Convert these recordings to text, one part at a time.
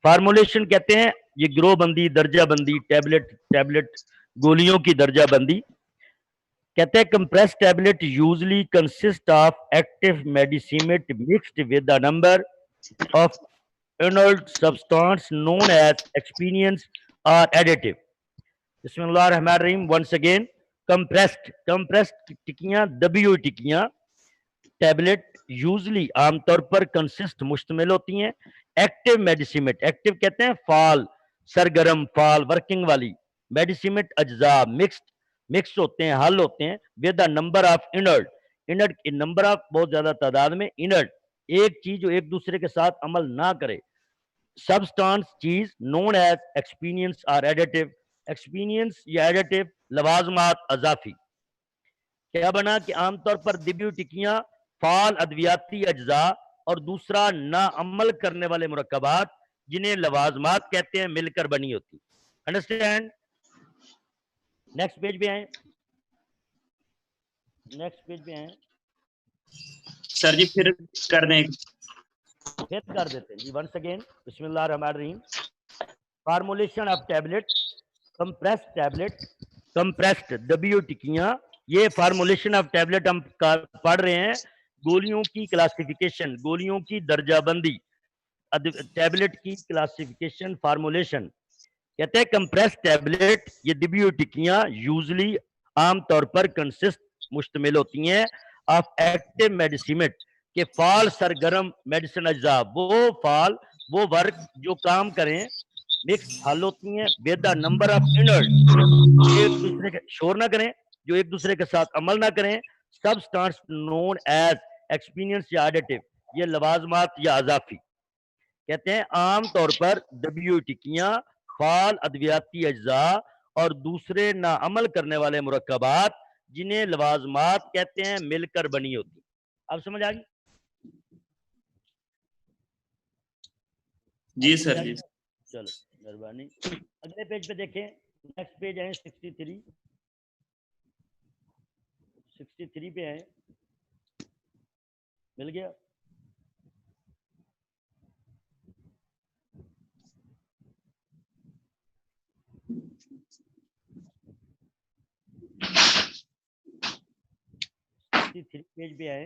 Formulation कहते हैं ये ग्रोह बंदी, दर्जा बंदी, टैबलेट गोलियों की दर्जा बंदी। कहते हैं compress tablet usually consist of active medicament mixed with the number of inert substance known as excipients और एडिटिव। बिस्मिल्लाहिर्रहमानिर्रहीम। वंस अगेन, कंप्रेस्ड टिक्कियां, दबी हुई टिक्कियां, टैबलेट यूजली आमतौर पर कंसिस्ट मुश्तमिल होती हैं एक्टिव मेडिसिमेट, एक्टिव कहते हैं फाल, सरगर्म फाल, वर्किंग वाली, मेडिसिमेट अज्जा मिक्स होते हैं, हल होते हैं, with the number of inert, inert number of बहुत ज्यादा तादाद में, इनर्ट एक चीज जो एक दूसरे के साथ अमल ना करे, सबस्टांस चीज, नोन एज एक्सपीरियंस और एडिटिव, एक्सपीरियंस या एडिटिव लवाजमात अजाफी। क्या बना कि आमतौर पर दिब्यू टिक्कियां फाल अद्वियाती अज्जा और दूसरा ना अमल करने वाले मुरक्कबात जिन्हें लवाजमात कहते हैं मिलकर बनी होती। अंडरस्टैंड? नेक्स्ट पेज पे आए, नेक्स्ट पेज पे आए सर जी, फिर कर दें, फिर कर देते हैं जी। वंस अगेन, बिस्मिल्लाहिर्रहमानिर्रहीम। Formulation of tablet, compressed tablet, compressed दबियो टिक्कियां, ये फार्मूलेशन ऑफ टैबलेट हम पढ़ रहे हैं। गोलियों की क्लासिफिकेशन, गोलियों की दर्जाबंदी, टैबलेट की क्लासिफिकेशन, फार्मूलेशन। कहते हैं कंप्रेस टैबलेट, ये दबियो टिक्कियां यूजली आमतौर पर कंसिस्ट मुश्तमिल होती हैं ऑफ एक्टिव मेडिसिमेट के फाल सरगर्म मेडिसिन अज्जा, वो फाल वो वर्क जो काम करें, मिक्स हल होती हैं with the number of inert, एक दूसरे के शोर ना करें, जो एक दूसरे के साथ अमल ना करें, सबस्टांस नोन एज एक्सपीरियंस या एडिटिव, ये लवाजमात या अजाफी। कहते हैं आमतौर पर दबियो टिक्कियां फाल अद्वियाती अज्जा और दूसरे ना अमल करने वाले मुरक्कबात जिन्हें लवाजमात कहते हैं मिलकर बनी होती। अब समझ आ गई? जी सर जी। चलो मेहरबानी। अगले पेज पे देखें, नेक्स्ट पेज है 63, 63 पे है, मिल गया? पेज पे आए।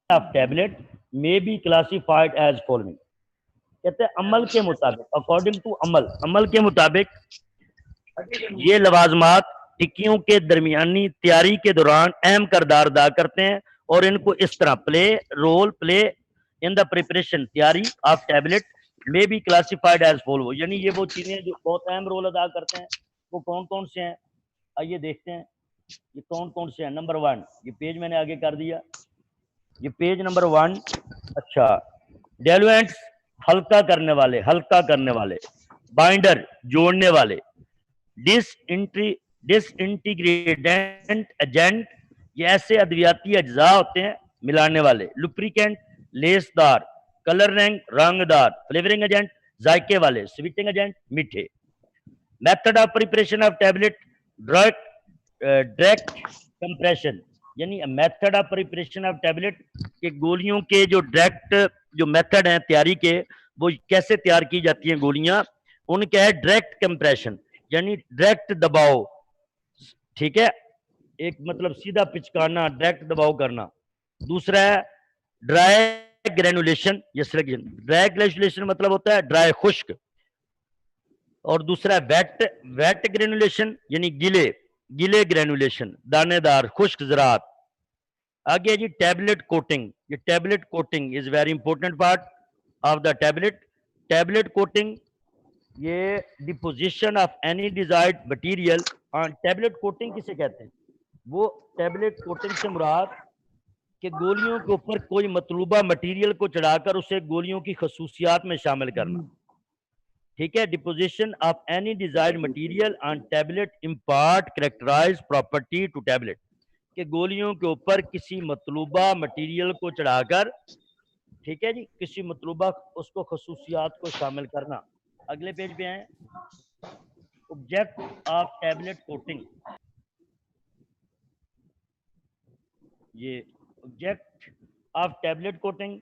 Of tablet may be classified as following. कहते हैं अमल के मुताबिक, अकॉर्डिंग टू अमल, अमल के मुताबिक ये लवाजमात टिक्कियों के दरमियानी तैयारी के दौरान अहम किरदार अदा करते हैं और इनको इस तरह प्ले इन द प्रिपरेशन, तैयारी ऑफ टैबलेट में बी क्लासिफाइड एज फॉलो। यानी ये वो चीजें जो बहुत अहम रोल अदा करते हैं, वो कौन कौन से हैं? आइए देखते हैं ये कौन कौन से हैं। नंबर 1, ये पेज मैंने आगे कर दिया, ये पेज नंबर 1। अच्छा, डेलुएंट्स हल्का करने वाले, बाइंडर जोड़ने वाले, डिसइंटीग्रेडेंट एजेंट, ये ऐसे अद्वियाती अज्जा होते हैं मिलाने वाले, लुब्रिकेंट लेसदार, कलरिंग रंगदार, फ्लेवरिंग एजेंट जायके वाले, स्वीटिंग एजेंट मीठे। Method of preparation of tablet, direct compression, यानी method of preparation of tablet के गोलियों के जो डायरेक्ट जो मेथड हैं तैयारी के, वो कैसे तैयार की जाती हैं गोलियां, उनका है डायरेक्ट कंप्रेशन, यानी डायरेक्ट दबाव। ठीक है, एक मतलब सीधा पिचकाना, डायरेक्ट दबाव करना। दूसरा है ड्राई ग्रेनुलेशन, ड्राई ग्रेनुलेशन मतलब होता है ड्राई खुश्क। और दूसरा वेट ग्रेनुलेशन, यानी गीले ग्रेनुलेशन, दानेदार खुश्क ज़रात। आगे जी टैबलेट कोटिंग, ये tablet coating is very important part of the tablet. Tablet coating, ये deposition of any desired material on tablet coating किसे कहते हैं? वो टैबलेट कोटिंग से मुराद कि गोलियों के ऊपर कोई मतलूबा मटेरियल को चढ़ाकर उसे गोलियों की खसूसियात में शामिल करना। ठीक है, deposition of any desired material on tablet impart characterise property to tablet, कि गोलियों के ऊपर किसी मतलूबा मटेरियल को चढ़ाकर, ठीक है जी, किसी मतलूबा उसको खसूसियात को शामिल करना। अगले पेज पे आए, ऑब्जेक्ट ऑफ टैबलेट कोटिंग, ये ऑब्जेक्ट ऑफ टैबलेट कोटिंग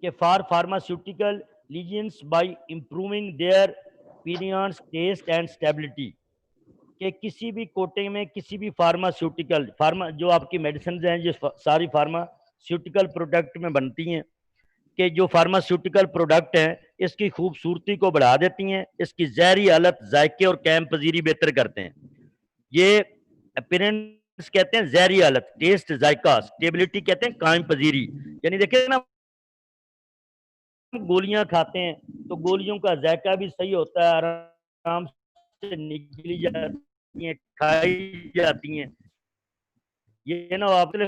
कि for pharmaceutical elegance by improving their appearance, taste and stability, कि किसी भी कोटिंग में किसी भी फार्मास्यूटिकल जो आपकी मेडिसिन हैं जो सारी फार्मास्यूटिकल प्रोडक्ट में बनती हैं, कि जो फार्मास्यूटिकल प्रोडक्ट हैं इसकी खूबसूरती को बढ़ा देती हैं, इसकी जहरी हालत, जायके और कैम पजीरी बेहतर करते हैं। ये अपीयरेंस कहते हैं जहरी हालत, टेस्ट जायका, स्टेबिलिटी कहते हैं कायम पजीरी। यानी देखिए ना, गोलियां खाते हैं तो गोलियों का जायका भी सही होता है, आराम से निकली जाती हैं, खाई जाती हैं। ये ना आपके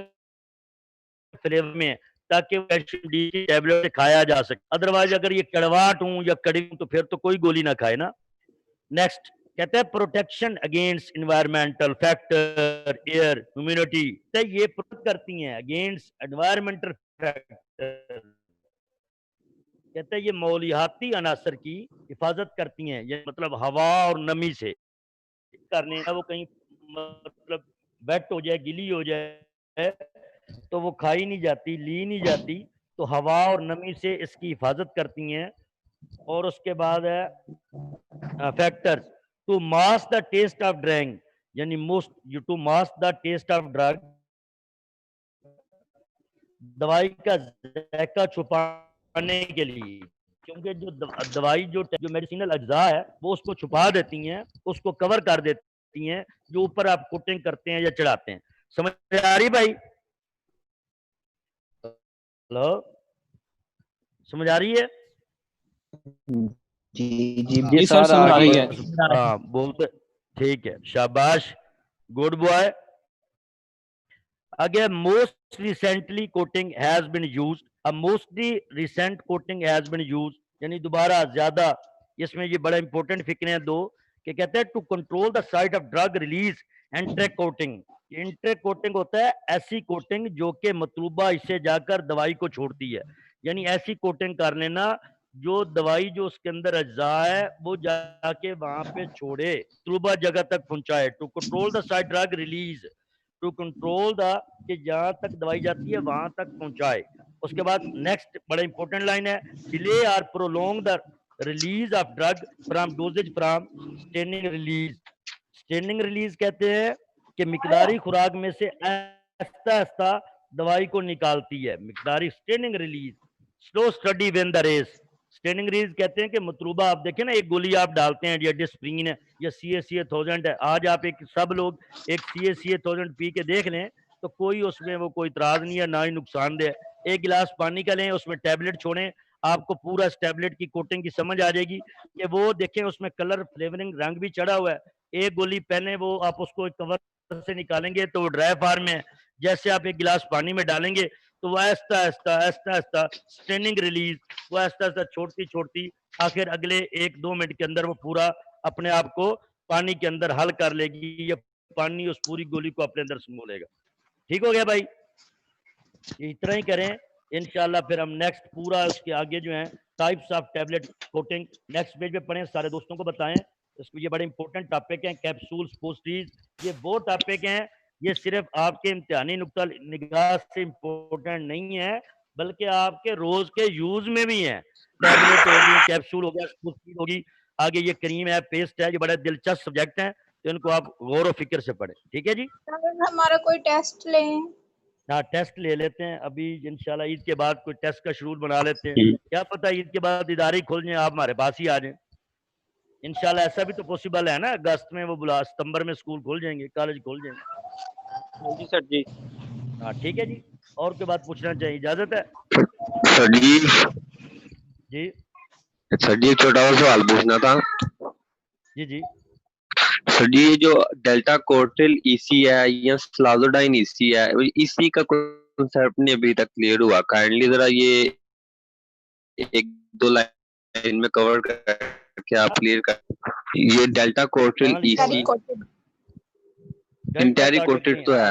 फ्लेवर में है, ताकि कैल्शियम डी की टैबलेट से खाया जा सके। अदरवाइज अगर ये कड़वाहट हूं या कड़ी हूं तो फिर तो कोई गोली ना खाए ना। नेक्स्ट कहते हैं protection against environmental factor, air, humidity, तो ये प्रोटेक्ट करती हैं अगेंस्ट एनवायरमेंटल फैक्टर। कहते हैं ये मौलियाती अनासर की हिफाजत करती हैं, ये मतलब हवा और नमी से करने ना, वो कहीं मतलब वेट हो जाए, गिली हो जाए तो वो खाई नहीं जाती, ली नहीं जाती, तो हवा और नमी से इसकी हिफाजत करती हैं। और उसके बाद है factors to mask the taste of drug, यानी most to mask the taste of drug, दवाई का जायका छुपाने के लिए, क्योंकि जो दवाई जो मेडिसिनल अज्जा है वो उसको छुपा देती हैं, उसको कवर कर देती हैं, जो ऊपर आप कोटिंग करते हैं या चढ़ाते हैं। समझ आ रही भाई? हेलो, समझ आ रही है? जी जी जी सर, समझ आ रही है। हाँ बोलते, ठीक है, शाबाश, good boy. Again, most recently coating has been used, a mostly recent coating has been used, यानी दोबारा ज्यादा, इसमें ये बड़ा इंपॉर्टेंट फिक्र है दो, कि कहते हैं to control the site of drug release enteric coating. Enteric coating होता है ऐसी कोटिंग जो कि मतलूबा इससे जाकर दवाई को छोड़ती है, यानी ऐसी कोटिंग कर लेना जो दवाई जो उसके अंदर अज्जा है वो जाके वहां पे छोड़े, मतलूबा जगह तक पहुंचाए। To control the site drug release, to control the, कि जहां तक दवाई जाती है वहां तक पहुंचाए। उसके बाद नेक्स्ट बड़ा इंपॉर्टेंट लाइन है, डिले और prolong the release of drug from dosage from staining release. Staining release कहते हैं कि मिकदारी खुराक में से आहिस्ता आहिस्ता दवाई को निकालती है, मिकदारी sustained release. Slow steady when the race, sustained release कहते हैं कि मतलूबा आप देखें ना, एक गोली आप डालते हैं, या डिस्प्रिन है या CA 1000 है, आज आप एक सब लोग एक CA 1000 पी के देख लें तो कोई उसमें वो कोई इतराज नहीं है, ना ही नुकसानदेह। एक गिलास पानी का लें, उसमें टैबलेट छोड़ें, आपको पूरा इस टैबलेट की कोटिंग की समझ आ जाएगी कि वो देखें उसमें कलर, फ्लेवरिंग, रंग भी चढ़ा हुआ है। एक गोली पहले वो आप उसको एक कवर से निकालेंगे तो वो ड्राई फार्म है, जैसे आप एक गिलास पानी में डालेंगे तो वो आहिस्ता आहिस्ता आहिस्ता आहिस्ता स्टेनिंग रिलीज, वो आहिस्ता आहिस्ता छोड़ती छोड़ती आखिर अगले 1-2 मिनट के अंदर वो पूरा अपने आप को पानी के अंदर हल कर लेगी, या पानी उस पूरी गोली को अपने अंदर समो लेगा। ठीक हो गया भाई? ये इतना ही करें इंशाल्लाह, फिर हम नेक्स्ट पूरा उसके आगे जो है types of tablet coating next page पे पढ़ें, सारे दोस्तों को बताएं। इसको ये बड़े इंपॉर्टेंट टॉपिक हैं, कैप्सूल्स, पोस्टीज, ये वो टॉपिक हैं, ये सिर्फ आपके इम्तिहानी नुक्ता निगाह से इम्पोर्टेंट नहीं है, बल्कि आपके रोज के यूज में भी है। टैबलेट होगी, कैप्सूल हो गया, पोस्टीज होगी, आगे ये क्रीम है, पेस्ट है, ये बड़े दिलचस्प सब्जेक्ट हैं, तो इनको आप गौर व फिक्र से पढ़ें। ठीक है जी? हमारा कोई टेस्ट लें? हाँ, टेस्ट ले लेते हैं अभी इंशाल्लाह, ईद के बाद कोई टेस्ट का शेड्यूल बना लेते हैं, क्या पता ईद के बाद इदारे खुल जाए, आप हमारे पास ही आ जाएं इंशाल्लाह। ऐसा भी तो पॉसिबल है ना, अगस्त में वो बुला, सितंबर में स्कूल खोल जाएंगे, कॉलेज खोल जाएंगे। जी सर जी। हाँ ठीक है जी, और कोई बात पूछना चाहिए, इजाजत है? सर जी, जी सर जी एक छोटा सा सवाल पूछना था। जी जी सर जी, ये जो डेल्टा कोर्टिल ईसी है या स्लाजोडाइन ईसी है, ईसी का कॉन्सेप्ट नहीं अभी तक क्लियर हुआ, काइंडली जरा ये एक दो लाइन में कवर करके आप क्लियर कर। ये डेल्टा कोर्टिल ईसी इंटेरिकोटेड तो है,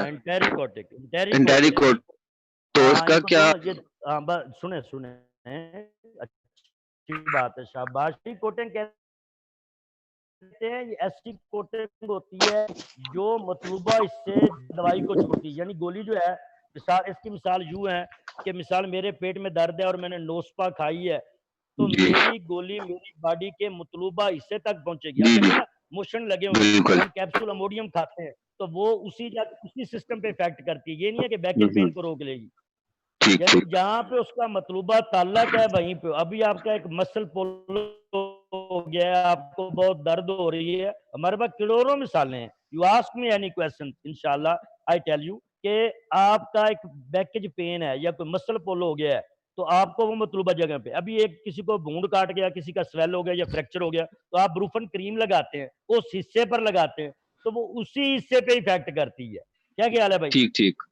इंटेरिकोट, तो इसका क्या? सुने सुने, अच्छी बात है, शाबाश। कोटिंग कहते हैं ये ऐसी कोटिंग होती है जो मतलूबा इससे दवाई को छोड़ती है, यानी गोली जो है मिसाल इसकी मिसाल यूं है कि मिसाल मेरे पेट में दर्द है और मैंने नोस्पा खाई है, तो जी मेरी गोली मेरी बॉडी के मतलूबा हिस्से तक पहुंचेगी। जी अब जी देखो ना, मोशन लगे हुए हैं, बिल्कुल। हम कैप्सूल अमोडियम खाते हैं, तो वो उसी सिस्टम पे इफेक्ट करती है। ये नहीं है कि बैक इन पेन को रोक लेगी। ठीक यानी ठीक। जहां पे उसका मतलूबा ताल्लुक है वहीं पे। अभी आपका एक मसल पुल हो गया है, आपको बहुत दर्द हो रही है, हमारे पास करोड़ों मिसालें हैं। You ask me any question, इंशाल्लाह आई टेल यू कि आपका एक बैकेज पेन है या कोई मसल पुल हो गया है, तो आपको वो मतलूबा जगह पे, अभी एक किसी को भूंड काट गया, किसी का स्वेल हो गया या फ्रैक्चर हो गया, तो आप ब्रूफन क्रीम लगाते हैं, उस हिस्से पर लगाते हैं, तो वो उसी हिस्से पे इफेक्ट करती है। क्या ख्याल है भाई? ठीक ठीक।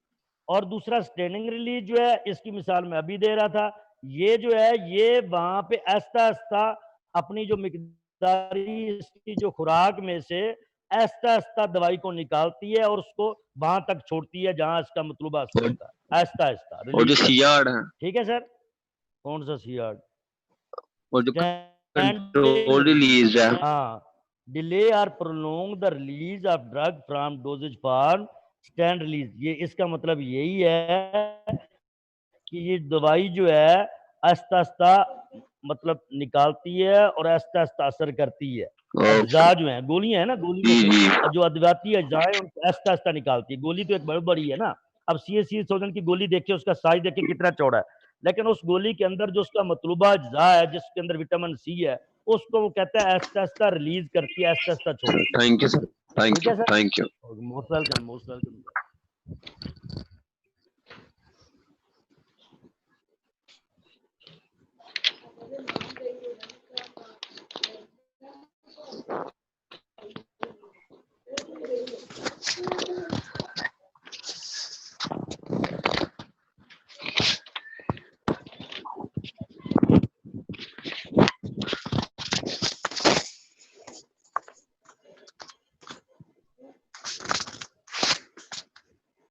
और दूसरा स्टैंडिंग रिलीज जो है, इसकी मिसाल मैं अभी दे रहा था, ये जो है ये वहां पे आहिस्ता आहिस्ता अपनी जो मिकदारी इसकी जो खुराक में से आहिस्ता आहिस्ता दवाई को निकालती है और उसको वहां तक छोड़ती है जहां इसका मतलूबा असर और, होता है। आहिस्ता आहिस्ता और जो रिलीज करती सियाड़ है, है। ठीक है सर? कौन सा सीआर? और जो स्टैंडिंग कंट्रोल रिलीज है, हाँ, डिले और prolong the release of drug from doses form stand release. ये इसका मतलब यही है कि ये दवाई जो है आहिस्ता आहिस्ता मतलब निकालती है और आहिस्ता आहिस्ता असर करती है। अच्छा। अज्जा जो है, गोलियां है ना, गोली में जी से जी जो अद्वितीय अज्जा है उनको आहिस्ता आहिस्ता निकालती है। गोली तो एक बड़ी बड़ी है ना। अब सी सोजन की गोली देखिए, उसका साइज देखिए कितना चौड़ा है, लेकिन उस गोली के अंदर जो उसका मतलूबा अज्जा है जिसके अंदर विटामिन सी है, उसको वो कहता है आहिस्ता आहिस्ता रिलीज करती है, आहिस्ता आहिस्ता छोड़ती है। थैंक यू सर, ठीक थैंक है you sir? Thank you. Most welcome, most welcome.